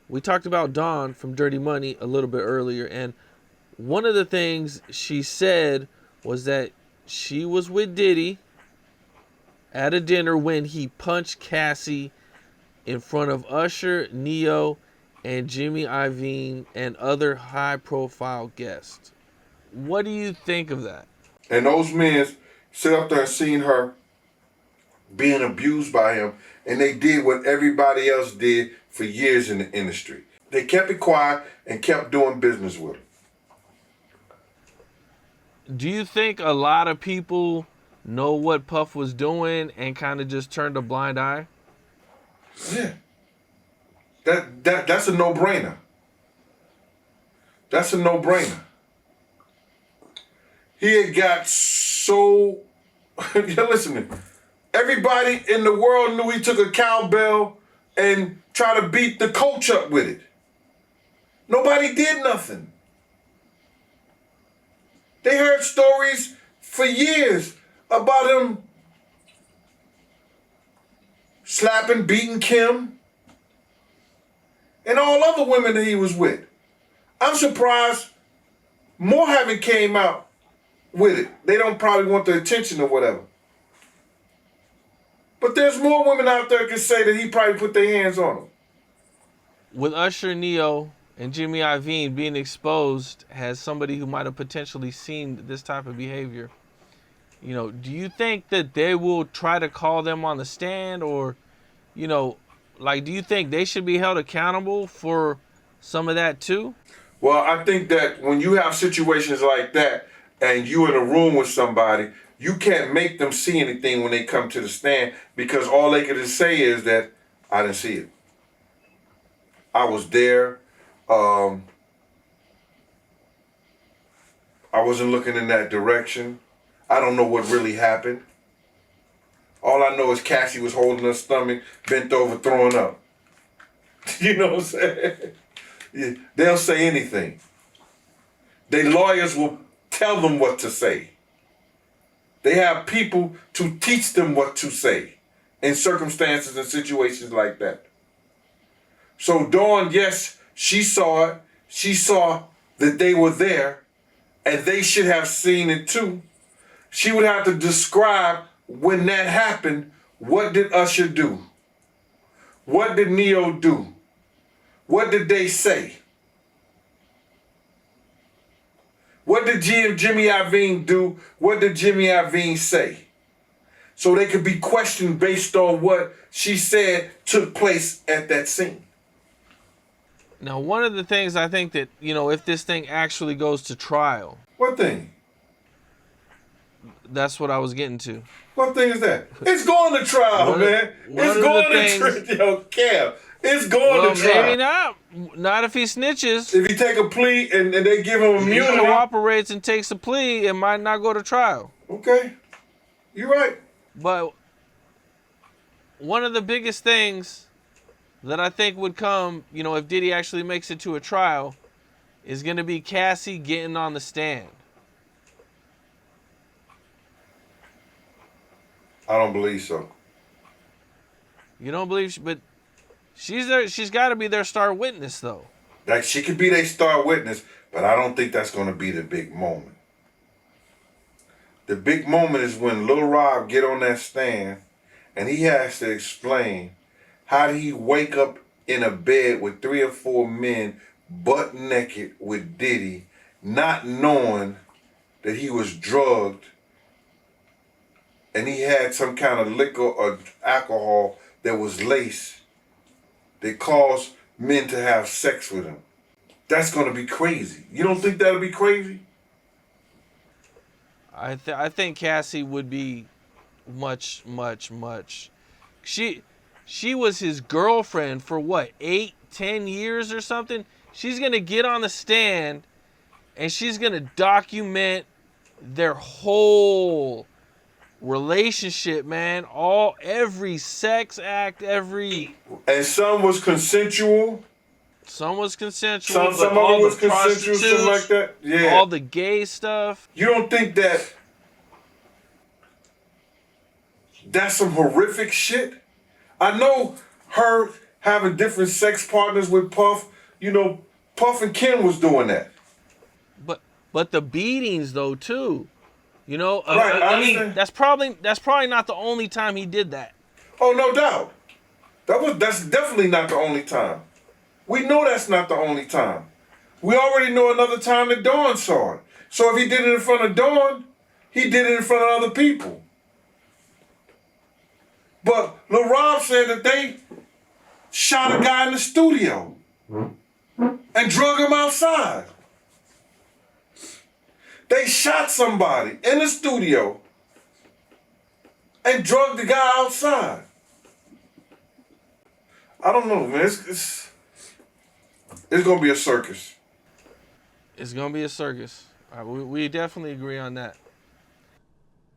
we talked about Dawn from Dirty Money a little bit earlier, and one of the things she said was that she was with Diddy at a dinner when he punched Cassie in front of Usher, Neo, and Jimmy Iovine and other high-profile guests. What do you think of that? And those men sit up there and seen her being abused by him, and they did what everybody else did for years in the industry. They kept it quiet and kept doing business with him. Do you think a lot of people know what Puff was doing and kind of just turned a blind eye? Yeah. That's a no-brainer. That's a no-brainer. He had got so... Listen, everybody in the world knew he took a cowbell and tried to beat the coach up with it. Nobody did nothing. They heard stories for years about him slapping, beating Kim, and all other women that he was with. I'm surprised more haven't came out with it. They don't probably want the attention or whatever. But there's more women out there can say that he probably put their hands on them. With Usher, Neo, and Jimmy Iovine being exposed as somebody who might have potentially seen this type of behavior, you know, do you think that they will try to call them on the stand, or, you know, like, do you think they should be held accountable for some of that too? Well, I think that when you have situations like that and you in a room with somebody, you can't make them see anything when they come to the stand, because all they can just say is that I didn't see it. I was there. I wasn't looking in that direction. I don't know what really happened. All I know is Cassie was holding her stomach, bent over, throwing up. You know what I'm saying? Yeah, they'll say anything. Their lawyers will tell them what to say. They have people to teach them what to say in circumstances and situations like that. So Dawn, yes, she saw it. She saw that they were there, and they should have seen it too. She would have to describe when that happened. What did Usher do? What did Neo do? What did they say? What did Jimmy Iovine do? What did Jimmy Iovine say? So they could be questioned based on what she said took place at that scene. Now, one of the things I think that, you know, if this thing actually goes to trial. What thing? That's what I was getting to. What thing is that? It's going to trial, man. It's going to trial. Yo, Cam. It's going to trial. Maybe not. Not if he snitches. If he take a plea and they give him immunity. If he cooperates and takes a plea, it might not go to trial. Okay. You're right. But one of the biggest things that I think would come, you know, if Diddy actually makes it to a trial, is going to be Cassie getting on the stand. I don't believe so. You don't believe, but she's there. She's got to be their star witness, though. Like, she could be their star witness, but I don't think that's going to be the big moment. The big moment is when Lil Rob get on that stand and he has to explain how did he wake up in a bed with 3 or 4 men butt naked with Diddy, not knowing that he was drugged and he had some kind of liquor or alcohol that was laced that caused men to have sex with him. That's going to be crazy. You don't think that'll be crazy? I think Cassie would be much. She was his girlfriend for what, 8, 10 years or something? She's going to get on the stand and she's going to document their whole relationship, man. Every sex act, every... And some was consensual. Some was consensual. Some of it was consensual, something like that. Yeah. All the gay stuff. You don't think that that's some horrific shit? I know her having different sex partners with Puff. You know, Puff and Ken was doing that. But the beatings though too. You know, Right, I mean, that's probably not the only time he did that. Oh, no doubt. That's definitely not the only time. We know that's not the only time. We already know another time that Dawn saw it. So if he did it in front of Dawn, he did it in front of other people. But Lil Rob said that they shot a guy in the studio and drug him outside. They shot somebody in the studio and drugged the guy outside. I don't know, man. It's gonna be a circus. It's gonna be a circus. All right, we definitely agree on that.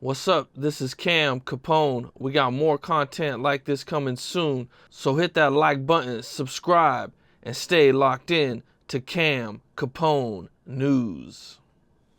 What's up? This is Cam Capone. We got more content like this coming soon, so hit that like button, subscribe, and stay locked in to Cam Capone News.